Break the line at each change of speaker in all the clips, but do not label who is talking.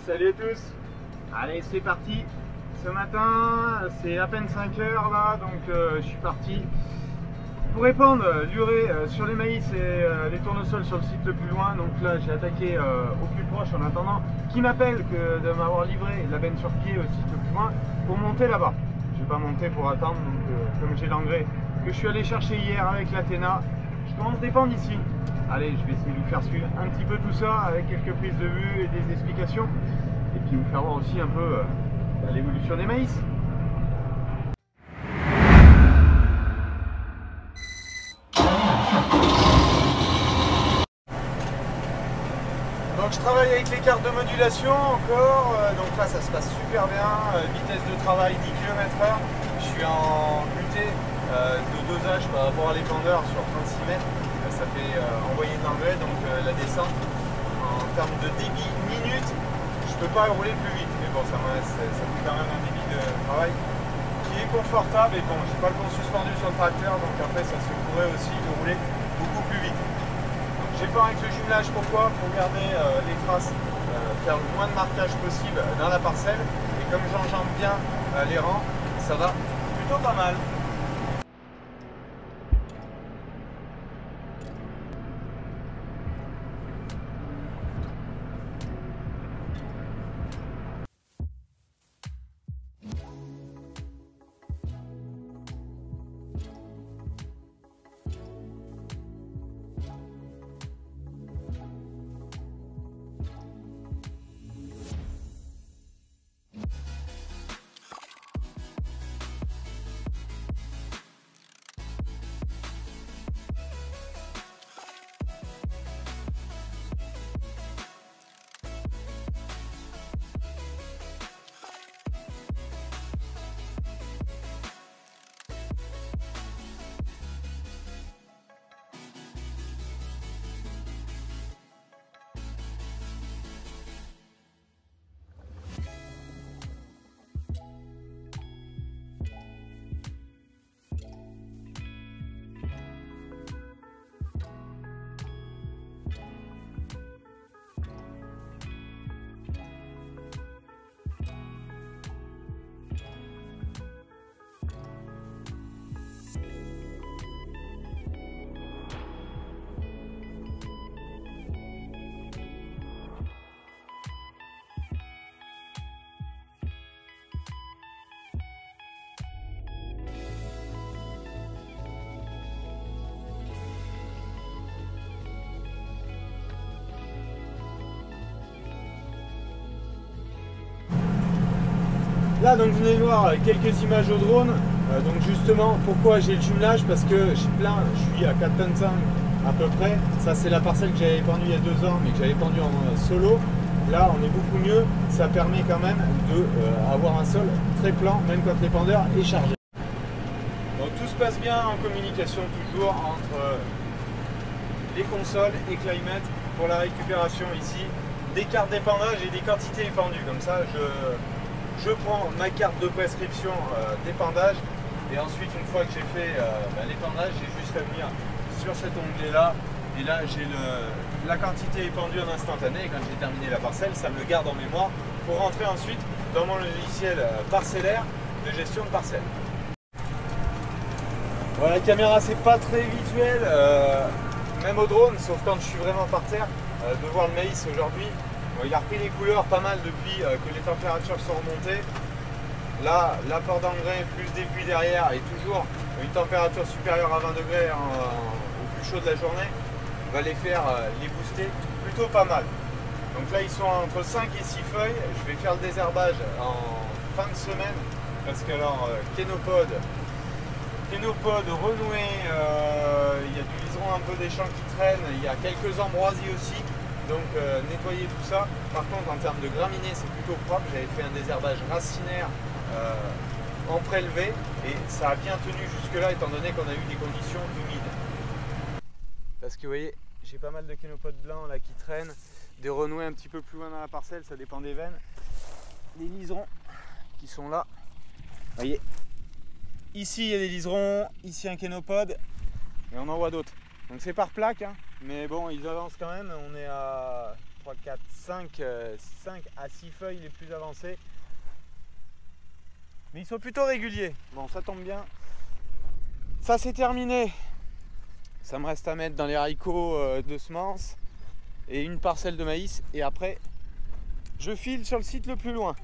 Salut à tous. Allez, c'est parti. Ce matin, c'est à peine 5 heures là, donc je suis parti pour répandre l'urée sur les maïs et les tournesols sur le site le plus loin. Donc là, j'ai attaqué au plus proche en attendant qu'il m'appelle que de m'avoir livré la benne sur pied au site le plus loin pour monter là-bas. Je vais pas monter pour attendre, donc comme j'ai l'engrais que je suis allé chercher hier avec l'Athéna, je commence des pentes ici. Allez, je vais essayer de vous faire suivre un petit peu tout ça avec quelques prises de vue et des explications. Et puis vous faire voir aussi un peu l'évolution des maïs. Donc je travaille avec les cartes de modulation encore, donc là ça se passe super bien, vitesse de travail 10 km/h, je suis en UT de dosage par rapport à l'épandeur sur 36 mètres, ça fait envoyer de l'engrais, donc la descente en termes de débit minute, je peux pas rouler plus vite, mais bon ça fait quand même un débit de travail qui est confortable, et bon j'ai pas le pont suspendu sur le tracteur, donc après ça se pourrait aussi de rouler beaucoup plus vite. J'ai peur avec le jumelage, pourquoi? Pour garder les traces, faire le moins de marquage possible dans la parcelle, et comme j'enjambe bien les rangs, ça va plutôt pas mal. Là donc vous venez de voir quelques images au drone, donc justement pourquoi j'ai le jumelage, parce que je suis à 4 tonnes 5 à peu près, ça c'est la parcelle que j'avais épandue il y a 2 ans mais que j'avais épandue en solo. Là on est beaucoup mieux, ça permet quand même d'avoir un sol très plan même quand l'épandeur est chargé. Donc tout se passe bien en communication toujours entre les consoles et Climate pour la récupération ici des cartes d'épandage et des quantités épandues, comme ça je prends ma carte de prescription d'épandage, et ensuite une fois que j'ai fait l'épandage, j'ai juste à venir sur cet onglet là, et là j'ai la quantité épandue en instantané, et quand j'ai terminé la parcelle, ça me le garde en mémoire pour rentrer ensuite dans mon logiciel parcellaire de gestion de parcelle. Voilà, la caméra c'est pas très visuel, même au drone, sauf quand je suis vraiment par terre, de voir le maïs aujourd'hui. Il a repris les couleurs pas mal depuis que les températures sont remontées. Là, l'apport d'engrais plus des pluies derrière et toujours une température supérieure à 20 degrés au plus chaud de la journée va les faire les booster plutôt pas mal. Donc là, ils sont entre 5 et 6 feuilles. Je vais faire le désherbage en fin de semaine parce que alors, kénopode renoué, il y a du liseron un peu des champs qui traînent, il y a quelques ambroisies aussi. Donc nettoyer tout ça. Par contre en termes de graminées c'est plutôt propre. J'avais fait un désherbage racinaire en prélevé et ça a bien tenu jusque là étant donné qu'on a eu des conditions humides. Parce que vous voyez j'ai pas mal de kénopodes blancs là qui traînent, des renoués un petit peu plus loin dans la parcelle, ça dépend des veines. Des liserons qui sont là. Vous voyez, ici il y a des liserons, ici un kénopode et on en voit d'autres. Donc c'est par plaque, hein, mais bon, ils avancent quand même. On est à 3, 4, 5 à 6 feuilles les plus avancées. Mais ils sont plutôt réguliers. Bon, ça tombe bien. Ça c'est terminé. Ça me reste à mettre dans les haricots de semences et une parcelle de maïs. Et après, je file sur le site le plus loin.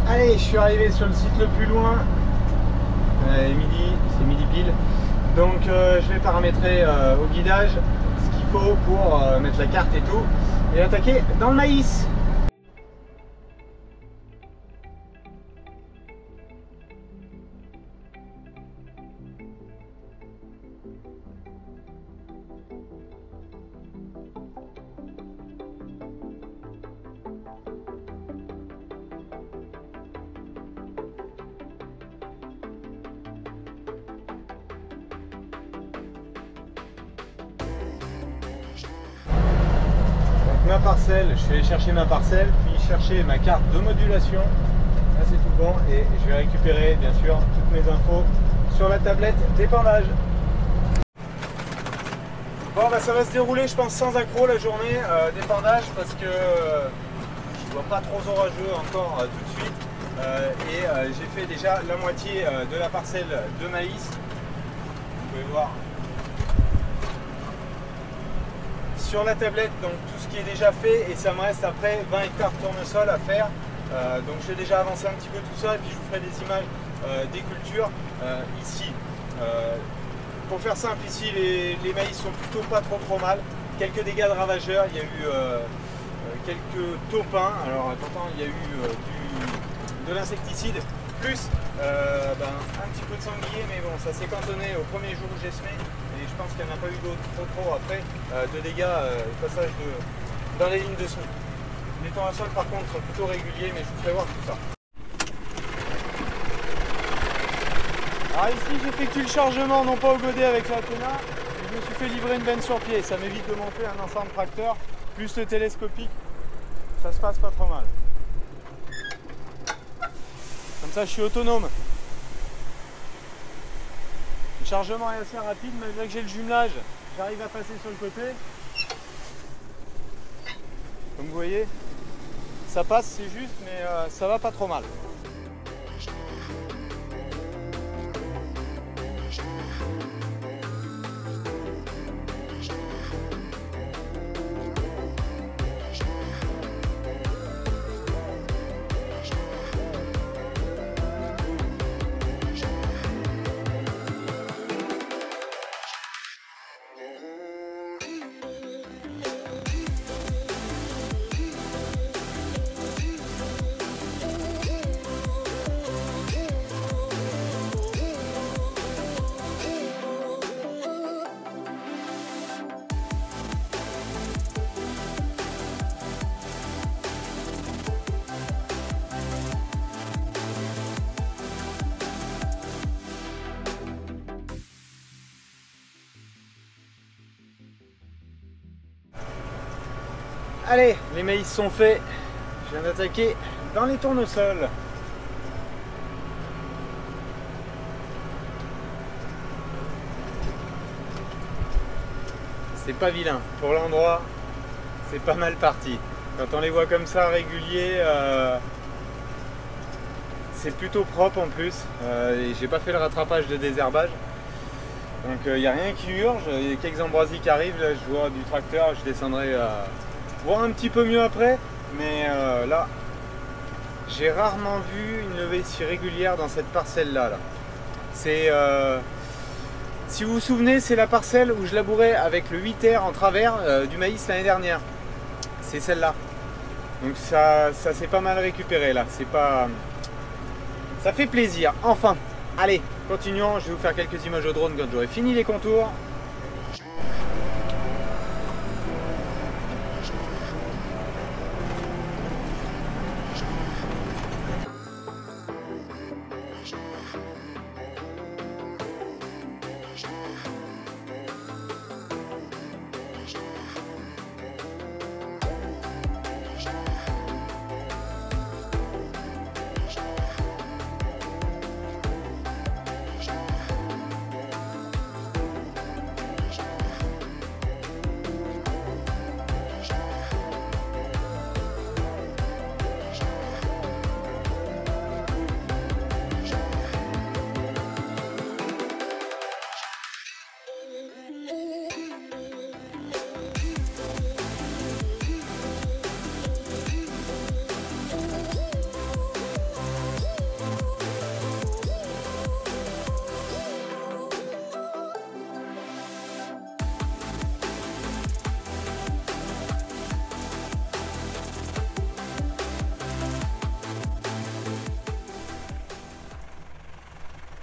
Allez, je suis arrivé sur le site le plus loin. Midi, c'est midi pile. Donc je vais paramétrer au guidage ce qu'il faut pour mettre la carte et tout. Et attaquer dans le maïs. Ma parcelle, je suis allé chercher ma parcelle, puis chercher ma carte de modulation. Là c'est tout bon et je vais récupérer bien sûr toutes mes infos sur la tablette d'épandage. Bon bah ça va se dérouler je pense sans accroc la journée d'épandage parce que je vois pas trop orageux encore tout de suite et j'ai fait déjà la moitié de la parcelle de maïs. Vous pouvez voir sur la tablette donc tout ce qui est déjà fait et ça me reste après 20 hectares de tournesol à faire. Donc j'ai déjà avancé un petit peu tout ça et puis je vous ferai des images des cultures ici. Pour faire simple ici les maïs sont plutôt pas trop mal. Quelques dégâts de ravageurs, il y a eu quelques taupins, alors attention il y a eu de l'insecticide plus un petit peu de sanglier mais bon ça s'est cantonné au premier jour où j'ai semé. Et je pense qu'il n'y en a pas eu d'autres trop après de dégâts au passage dans les lignes de semis. Les tournesols par contre sont plutôt réguliers mais je vous ferai voir tout ça. Alors ici j'effectue le chargement non pas au godet avec la Athéna, mais je me suis fait livrer une benne sur pied. Ça m'évite de monter un ensemble tracteur plus le télescopique. Ça se passe pas trop mal. Comme ça je suis autonome. Le chargement est assez rapide malgré que j'ai le jumelage, j'arrive à passer sur le côté. Comme vous voyez, ça passe, c'est juste, mais ça va pas trop mal. Allez, les maïs sont faits. Je viens d'attaquer dans les tournesols. C'est pas vilain. Pour l'endroit, c'est pas mal parti. Quand on les voit comme ça réguliers, c'est plutôt propre en plus. Et j'ai pas fait le rattrapage de désherbage. Donc il n'y a rien qui urge. Il y a quelques ambroisies qui arrivent. Là, je vois du tracteur, je descendrai voir un petit peu mieux après. Mais là, j'ai rarement vu une levée si régulière dans cette parcelle-là. C'est... si vous vous souvenez, c'est la parcelle où je labourais avec le 8R en travers du maïs l'année dernière. C'est celle-là. Donc ça s'est pas mal récupéré là. C'est pas... Ça fait plaisir. Enfin, allez, continuons. Je vais vous faire quelques images au drone quand j'aurai fini les contours.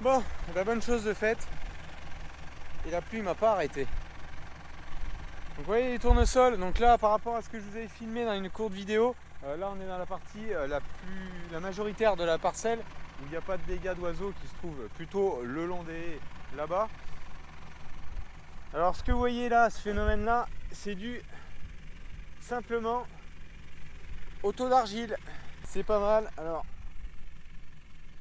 Bon, la bonne chose de faite. Et la pluie m'a pas arrêté. Donc vous voyez les tournesols, donc là par rapport à ce que je vous avais filmé dans une courte vidéo, là on est dans la partie la majoritaire de la parcelle où il n'y a pas de dégâts d'oiseaux qui se trouvent plutôt le long des haies là-bas. Alors ce que vous voyez là, ce phénomène là, c'est dû simplement au taux d'argile. C'est pas mal. Alors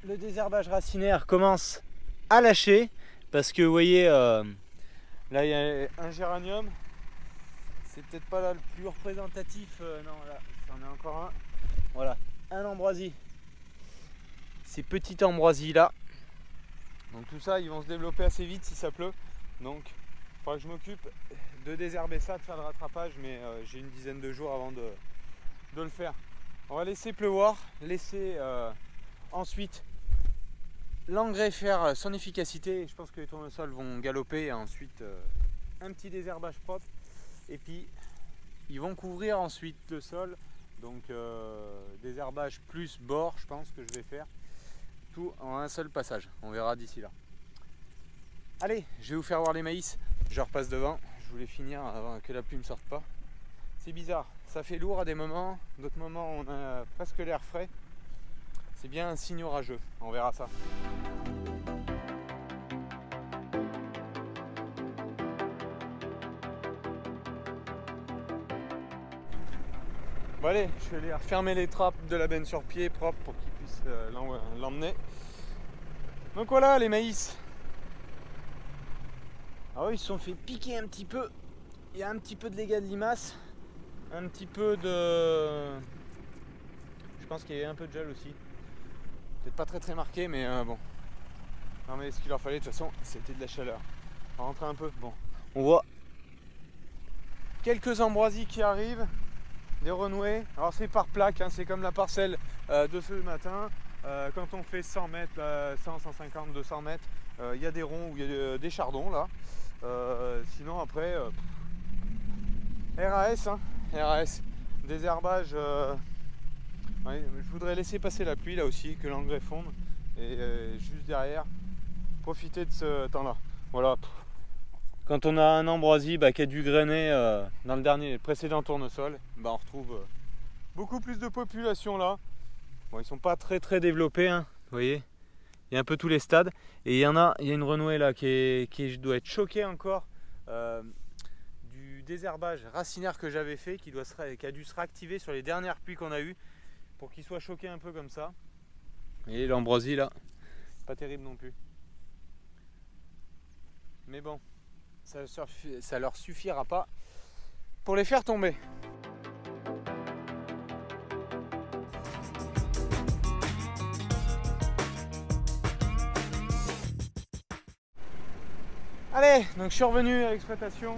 le désherbage racinaire commence à lâcher parce que vous voyez là il y a un géranium. C'est peut-être pas là le plus représentatif, non là, c'en est encore un. Voilà, un ambroisie. Ces petites ambroisies là. Donc tout ça, ils vont se développer assez vite si ça pleut. Donc il faudra que je m'occupe de désherber ça, de faire le rattrapage, mais j'ai une dizaine de jours avant de le faire. On va laisser pleuvoir, laisser ensuite l'engrais faire son efficacité. Je pense que les tournesols vont galoper et ensuite un petit désherbage propre. Et puis ils vont couvrir ensuite le sol, donc désherbage plus bord, je pense que je vais faire tout en un seul passage. On verra d'ici là. Allez, je vais vous faire voir les maïs. Je repasse devant. Je voulais finir avant que la pluie ne me sorte pas. C'est bizarre, ça fait lourd à des moments, d'autres moments on a presque l'air frais. C'est bien un signe orageux. On verra ça. Bon allez, je vais aller refermer les trappes de la benne sur pied propre pour qu'ils puissent l'emmener. Donc voilà les maïs. Ah oui, ils se sont fait piquer un petit peu. Il y a un petit peu de dégâts de limaces. Un petit peu de... Je pense qu'il y a un peu de gel aussi. Peut-être pas très marqué, mais bon. Non mais ce qu'il leur fallait de toute façon, c'était de la chaleur. On va rentrer un peu. Bon, on voit quelques ambroisies qui arrivent. Des renouées, alors c'est par plaque, hein, c'est comme la parcelle de ce matin. Quand on fait 100 mètres, 100, 150, 200 mètres, il y a des ronds où il y a des chardons là. Sinon après, RAS, hein, RAS, désherbage. Ouais, je voudrais laisser passer la pluie là aussi, que l'engrais fonde. Et juste derrière, profiter de ce temps là. Voilà. Quand on a un ambroisie qui a dû grainer dans le précédent tournesol, on retrouve beaucoup plus de population là. Bon, ils sont pas très développés, hein, vous voyez. Il y a un peu tous les stades. Et il y a une renouée là qui doit être choquée encore du désherbage racinaire que j'avais fait, qui a dû se réactiver sur les dernières pluies qu'on a eues pour qu'il soit choqué un peu comme ça. Et l'ambroisie là, pas terrible non plus. Mais bon. Ça leur suffira pas pour les faire tomber. Allez, donc je suis revenu à l'exploitation.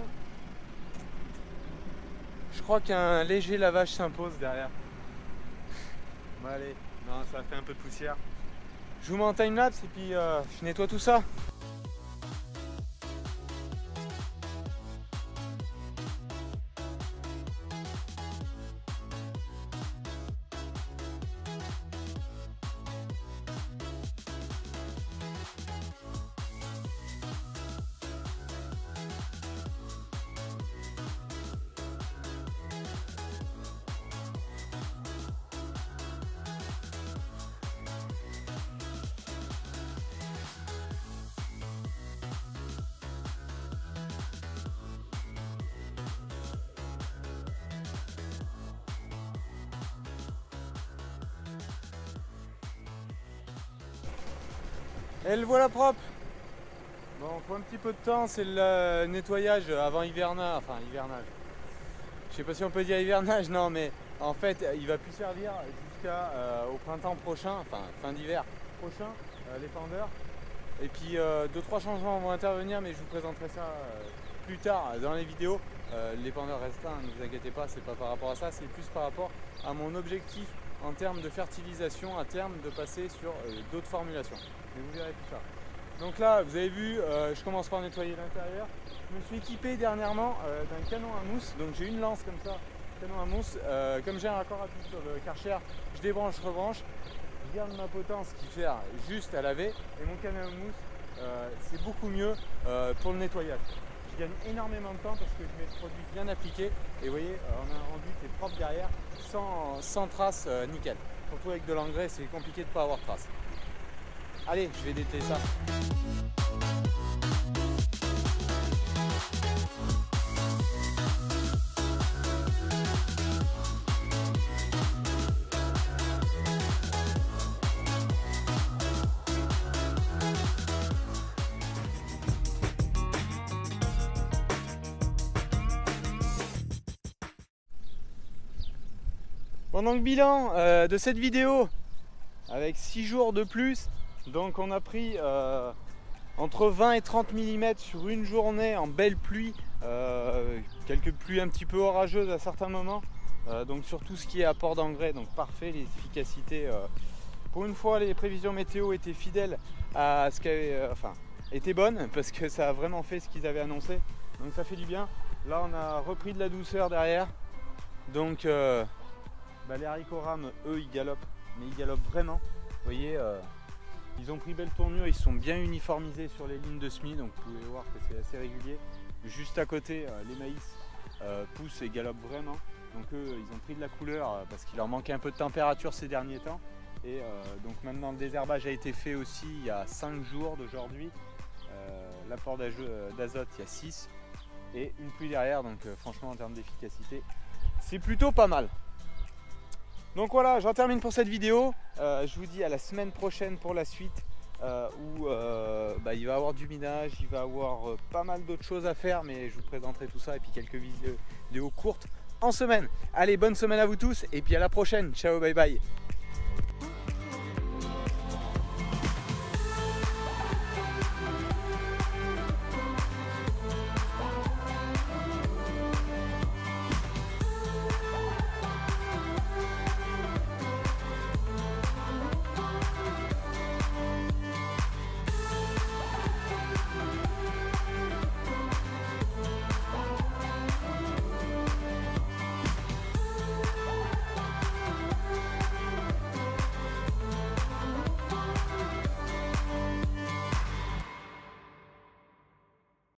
Je crois qu'un léger lavage s'impose derrière. Bon allez, non, ça a fait un peu de poussière. Je vous mets en timelapse et puis je nettoie tout ça. Et le voilà propre. Bon, faut un petit peu de temps, c'est le nettoyage avant hivernage, enfin hivernage. Je sais pas si on peut dire hivernage, non, mais en fait il va plus servir jusqu'au printemps prochain, enfin fin d'hiver prochain, l'épandeur. Et puis 2-3 changements vont intervenir, mais je vous présenterai ça plus tard dans les vidéos. L'épandeur reste là, ne vous inquiétez pas, c'est pas par rapport à ça, c'est plus par rapport à mon objectif en termes de fertilisation, à terme de passer sur d'autres formulations. Mais vous verrez tout ça. Donc là, vous avez vu, je commence par nettoyer l'intérieur. Je me suis équipé dernièrement d'un canon à mousse, donc j'ai une lance comme ça, canon à mousse. Comme j'ai un raccord rapide sur le Karcher, je débranche, rebranche. je garde ma potence qui fait juste à laver et mon camion mousse c'est beaucoup mieux pour le nettoyage. Je gagne énormément de temps parce que je mets le produit bien appliqué et vous voyez on a un rendu qui est propre derrière sans traces nickel. Surtout avec de l'engrais c'est compliqué de ne pas avoir de traces. Allez, je vais détailler ça. Pendant le bilan de cette vidéo, avec 6 jours de plus, donc on a pris entre 20 et 30 mm sur une journée en belle pluie, quelques pluies un petit peu orageuses à certains moments, donc sur tout ce qui est apport d'engrais, donc parfait, l'efficacité. Pour une fois, les prévisions météo étaient fidèles à ce qu'avait, étaient bonnes parce que ça a vraiment fait ce qu'ils avaient annoncé, donc ça fait du bien. Là, on a repris de la douceur derrière, donc les haricots rames, eux, ils galopent, mais ils galopent vraiment. Vous voyez, ils ont pris belle tournure, ils sont bien uniformisés sur les lignes de semis, donc vous pouvez voir que c'est assez régulier. Juste à côté, les maïs poussent et galopent vraiment. Donc eux, ils ont pris de la couleur parce qu'il leur manquait un peu de température ces derniers temps. Et donc maintenant, le désherbage a été fait aussi il y a 5 jours d'aujourd'hui. L'apport d'azote, il y a 6. Et une pluie derrière, donc franchement, en termes d'efficacité, c'est plutôt pas mal. Donc voilà, j'en termine pour cette vidéo. Je vous dis à la semaine prochaine pour la suite où il va y avoir du minage, il va y avoir pas mal d'autres choses à faire, mais je vous présenterai tout ça et puis quelques vidéos courtes en semaine. Allez, bonne semaine à vous tous et puis à la prochaine. Ciao, bye bye.